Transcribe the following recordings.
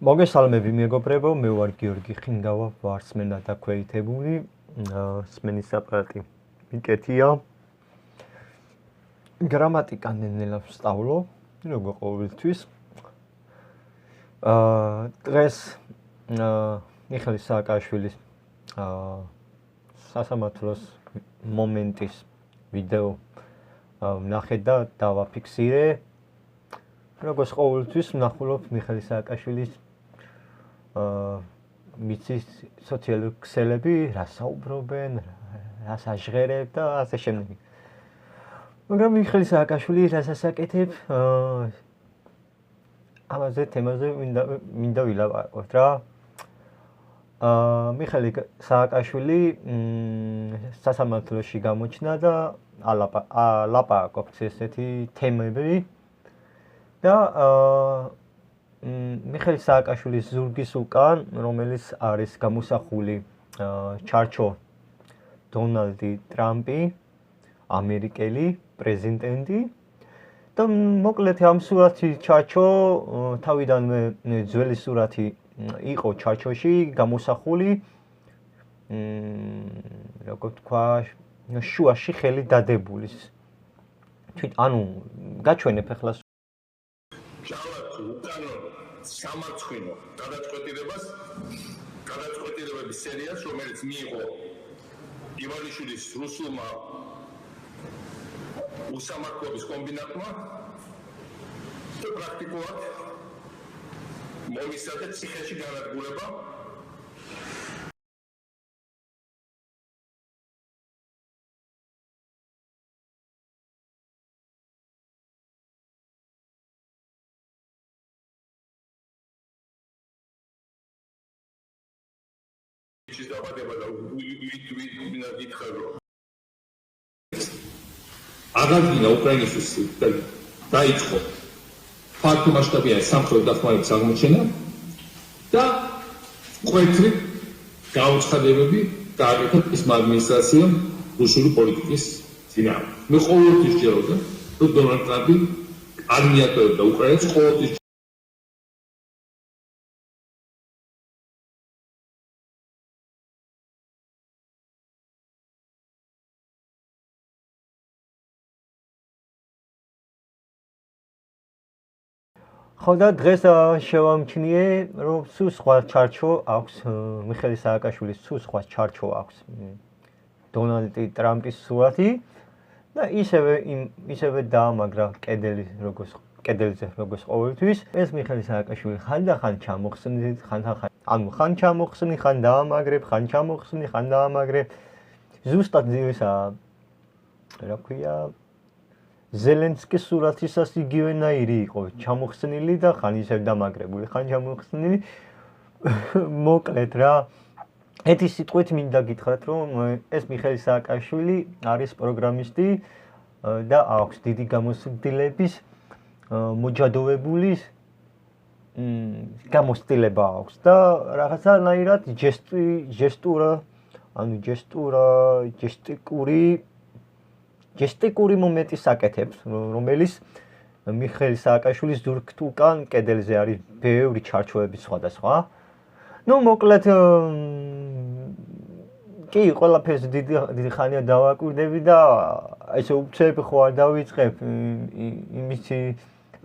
მოგესალმები მეგობრებო, მე ვარ გიორგი ხინგავა, ვარსმენა დაქვეითებული, სმენის აპარატი მიკეთია. გრამატიკა ნელ-ნელა ვსწავლო, როგორ ყოველთვის. დღეს მიხეილ სააკაშვილის სასამართლოს მომენტის ვიდეო ვნახე და დავაფიქსირე. როგორც ყოველთვის ვნახულობ მიხეილ სააკაშვილის მიცის სოციალური ქსელები, რა საუბრობენ, რა საჟღერებ და ასე შემდეგ. მაგრამ მიხეილ სააკაშვილი რასაც აკეთებ, ამაზე თემაზე მინდა ვილაპარაკოთ რა. მიხეილ სააკაშვილი სასამართლოში გამოჩნდა და ლაპარაკობს ესეთი თემები და მიხეილ სააკაშვილის ზურგის უკან, რომელიც არის გამოსახული ჩარჩო დონალდი ტრამპი, ამერიკელი პრეზიდენტი და მოკლედ ამ სურათი ჩარჩო თავიდანვე ძველი სურათი იყო ჩარჩოში გამოსახული, როგორ თქვა, შუაში ხელი დადებული. ანუ გაჩვენებ ახლა სამარცხვინო გადაწყვეტილებების სერიას, რომელიც მიიღო ივანიშვილის რუსულმა უსამართლობის კომბინატმა და პრაქტიკულად მომისადა ციხეში განადგურება. ის დაბადება და ვინა გითხრა რომ აღადგინა უკრაინისთვის დაიწყო ფართომასშტაბიანი სამხედრო დახმარების აღმოჩენა და მკვეთრი გაუცხადებები გააკეთა ის ადმინისტრაციამ რუსული პოლიტიკის წინააღმდეგ. მე ყოველთვის ვჯეროდა, რომ დონალდ ტრამპი არ მიატოვებდა უკრაინას, ყოველთვის ხო და დღეს შევამჩნიე, რომ სულ სხვა ჩარჩო აქვს მიხეილ სააკაშვილის სულ სხვა ჩარჩო აქვს დონალდი ტრამპის სურათი და ისევე დაამაგრა კედელზე როგორც ყოველთვის. ეს მიხეილ სააკაშვილი ხანდახან ჩამოხსნით, ხან ჩამოხსნი, ხან დაამაგრებ, ხან ჩამოხსნი, ხან დაამაგრებ. ზუსტად ისა რა ქვია ზელენსკის სურათისას იგივენაირი იყო, ჩამოხსნილი და ხან ისევ დამაგრებული, ხან ჩამოხსნილი. მოკლედ რა, ერთი სიტყვით მინდა გითხრათ, რომ ეს მიხეილ სააკაშვილი არის პროგრამისტი და აქვს დიდი გამოცდილების მოჯადოვებულის გამოცდილება აქვს და რაღაცანაირად ჟესტიკური მომენტის აკეთებს, რომელიც მიხეილ სააკაშვილის ზურგთ უკან კედელზე არის ბევრი ჩარჩოები სხვადასხვა. ნუ მოკლედ კი ყველაფერს დიდი ხანია დავაკვირდები და ესე უცებ ხო არ დავიწყებ იმისი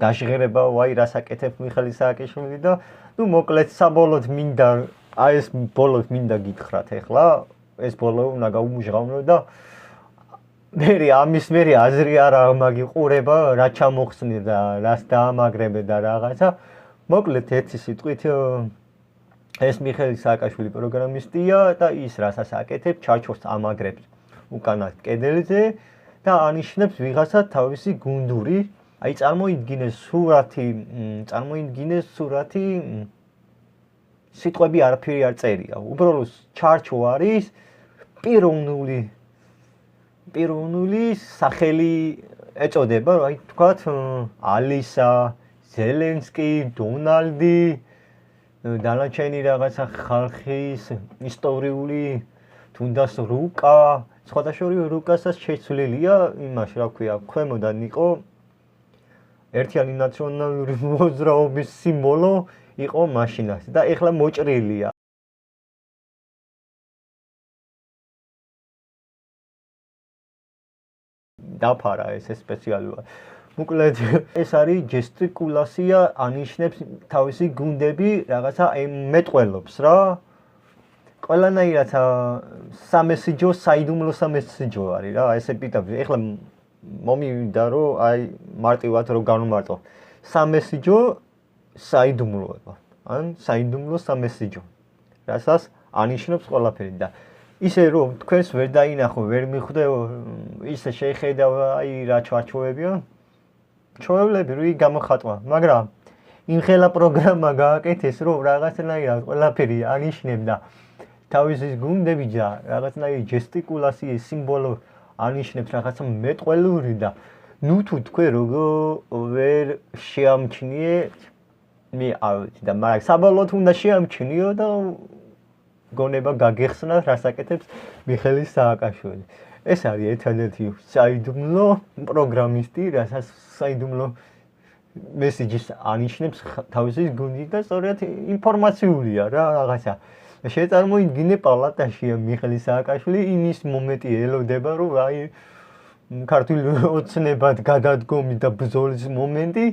დაჟღერება, ვაი რას აკეთებს მიხეილ სააკაშვილი და ნუ მოკლედ საბოლოოდ მინდა ეს ბოლოდ მინდა გითხრათ ახლა, ეს ბოლო უნდა გაუმჟღავნო და მერი აზრი არ მაგიყურება, რა ჩამოხსნი და რას დაამაგრებე და რაღაცა. მოკლედ ერთი სიტყვით ეს მიხეილ სააკაშვილი პროგრამისტია და ის რასაც აკეთებს, ჩარჩოს ამაგრებს უკანად კედელზე და ანიშნებს ვიღაცა თავისი გუნდური. აი წარმოიდგინეს სურათი სიტყვები არაფერი არ წერია. უბრალოდ ჩარჩო არის პიროვნული სახელი ეწოდება, აი თქვათ ალისა, ზელენსკი, დონალდი, დანარჩენი რაღაცა ხალხის ისტორიული თუნდაც რუკა, სხვადასხვა რუკასაც შეცვლილია იმაში, რა ქვია, ქვემოდან იყო ერთიანი ნაციონალური მოძრაობის სიმბოლო, იყო მაშინაც და ეხლა მოჭრილია. დაფარა ეს სპეციალურად. მოკლედ ეს არის ჯესტიკულაცია, ანიშნებს თავისი გუნდები რაღაცა მეტყველობს რა. ყველანაირად სამესიჯო, საიდუმლო სამესიჯო არის რა, ესე პიტაბი. ეხლა მომივიდა რომ აი მარტივად რომ განვმარტო. სამესიჯო საიდუმლოება. ან საიდუმლო სამესიჯო. რასაც ანიშნებს ყველაფერი და ისე რომ თქვენს ვერ დაინახო, ვერ მიხვდე ისე შეიხედავ აი რა ჩარჩოებია. ჩვეულები რუი გამოხატვა, მაგრამ იმ ხელა პროგრამა გააკეთეს რომ რაღაცნაირად ყველაფერი ანიშნებდა თავისი გუნდები და რაღაცნაირი ჯესტიკულაციის სიმბოლო ანიშნებს რაღაცა მეტყველური და ნუ თუ თქვენ როგორ ვერ შეამჩნიეთ მე არ ვიცი და მაგრამ საბოლოოდ უნდა შეამჩნიო და გონება გაგეხსნათ რას აკეთებს მიხეილ სააკაშვილი. ეს არის ერთადერთი საიდუმლო პროგრამისტი, რასაც საიდუმლო მესიჯის ანიშნებს თავისი გუნდი და სწორედ ინფორმაციულია რა რაღაცა. შეწარმოიდგინე პალატაში მიხეილ სააკაშვილი იმის მომენტი ელოდება რომ აი ქართული ოცნებად გადადგომი და ბრძოლის მომენტი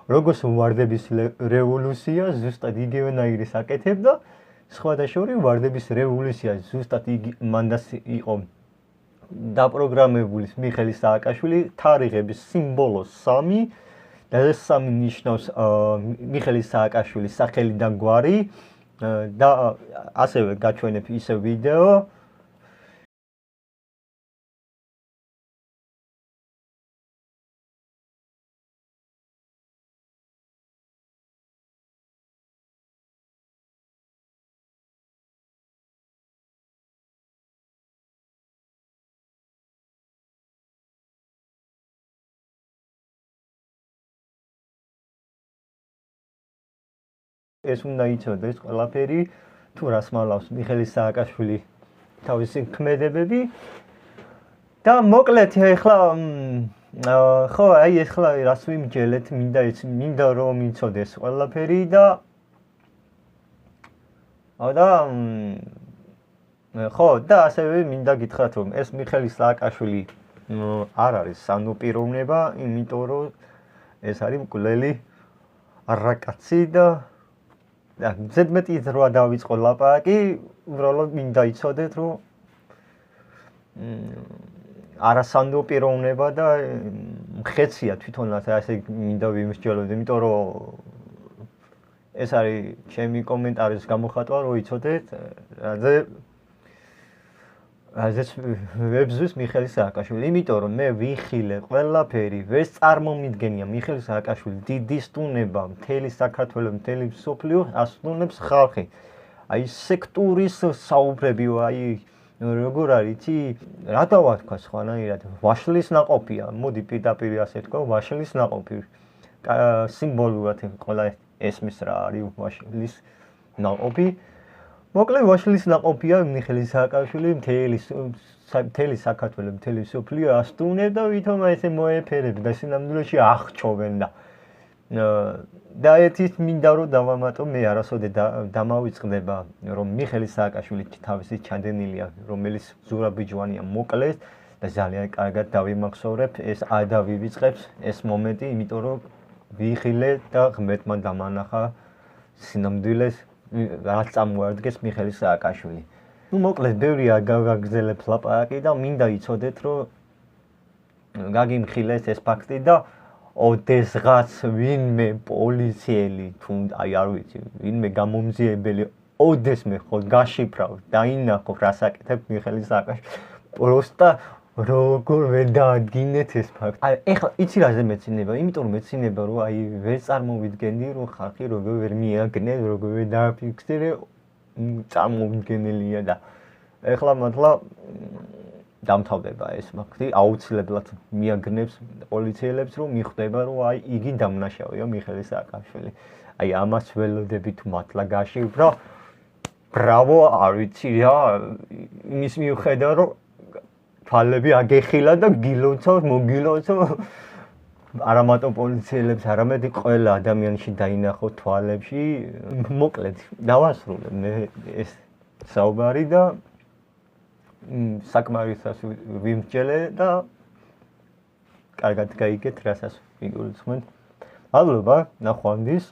როგორც ვარდების რევოლუცია ზუსტად იგივენაირი აკეთებდა სხვადასხვა ვარდების რევოლუცია ზუსტად მანდას იყო დაპროგრამებული მიხეილ სააკაშვილი თარიღების სიმბოლო 3 და ეს 3 ნიშნავს მიხეილ სააკაშვილის სახელი და გვარი და ასევე გაჩვენებ ისე ვიდეო ეს უნდა იცოდეს ყველაფერი თუ რას მალავს მიხეილ სააკაშვილი თავისი ქმედებები და მოკლედ ეხლა ხო აი ეხლა რას ვიმჯელეთ მინდა რომ იცოდეს ყველაფერი და ხო და ასევე მინდა გითხრათ რომ ეს მიხეილ სააკაშვილი არ არის სანაპიროვნება იმიტომ რომ ეს არის მკვლელი რაკაცი და ზედმეტი რვა დავიწყო ლაპარაკი, უბრალოდ მინდა იცოდეთ, რომ არასანაპიროვნება და მხეცია თვითონაც ასე მინდა ვიმსჯელოთ, იმიტომ რომ ეს არის ჩემი კომენტარის გამოხატვა, რომ იცოდეთ, რაზეც ვებზვის მიხეილ სააკაშვილი, იმიტომ რომ მე ვიხილე ყველაფერი, ვერ წარმომიდგენია მიხეილ სააკაშვილი დიდი სტუნება მთელი საქართველოს, მთელი მსოფლიო ასტუნებს ხალხი. აი სექტურის საუბრები, აი როგორ არის, იცი, რა დავათქვა სხვანაირად, ვაშლის ნაყოფია, მოდი პირდაპირ ასე თქვა, ვაშლის ნაყოფი. სიმბოლურად ყველა ესმის რა არის ვაშლის ნაყოფი. მოკლედ ვაშლის ნაყოფია მიხეილ სააკაშვილი მთელი საქართველოს მთელი მსოფლიო ასტუნებს და ვითომ ესე მოეფერებს და სინამდვილეში აღჩოვენ და ერთის მინდა რომ დავამატო მე არასოდეს დამავიწყდება რომ მიხეილ სააკაშვილი თავისი ჩადენილია რომელიც ზურაბ ჯვანია მოკლეს და ძალიან კარგად დავიმახსოვრებ ეს ადავივიწყებს ეს მომენტი იმიტომ რომ ვიხილე და ღმერთმა დამანახა სინამდვილეს რაც წამოადგეს მიხეილ სააკაშვილი. ნუ მოკლედ ბევრია გავაგრძელებ ლაპარაკი და მინდა იცოდეთ რომ გაგიმხილეს ეს ფაქტი და ოდესღაც ვინმე პოლიციელი თუ აი არ ვიცი ვინმე გამომძიებელი ოდესმე ხო გაშიფრავ დაინახო რას აკეთებს მიხეილ სააკაშვილი. პროსტა როგორ ვერ დაადგინეთ ეს ფაქტი. აი ეხლა იცი რაზე მეცინება, იმიტომ რომ მეცინება რომ აი ვერ წარმოვიდგენდი რომ ხალხი როგორ ვერ მიაგნეს, როგორ ვერ დააფიქსირე წარმოვიდგენელია და ეხლა მართლა დამთავრდება ეს ფაქტი, აუცილებლად მიაგნებს პოლიციელებს რომ მიხვდება რომ აი იგი დამნაშავეა მიხეილ სააკაშვილი. აი ამას ველოდებით მართლა გაშიფრა. ბრავო, არ ვიცი რა, იმის მიუხედავად რომ თვალები აგეხილა და გილოცავ, მოგილოცავ. არა მარტო პოლიციელებს, არამედ ყველა ადამიანში დაინახო თვალებში. მოკლედ, დავასრულე მე ეს საუბარი და საკმარისას ვიმსჯელე და კარგად გაიგეთ, რასაც იგულისხმენ. მადლობა, ნახვამდის.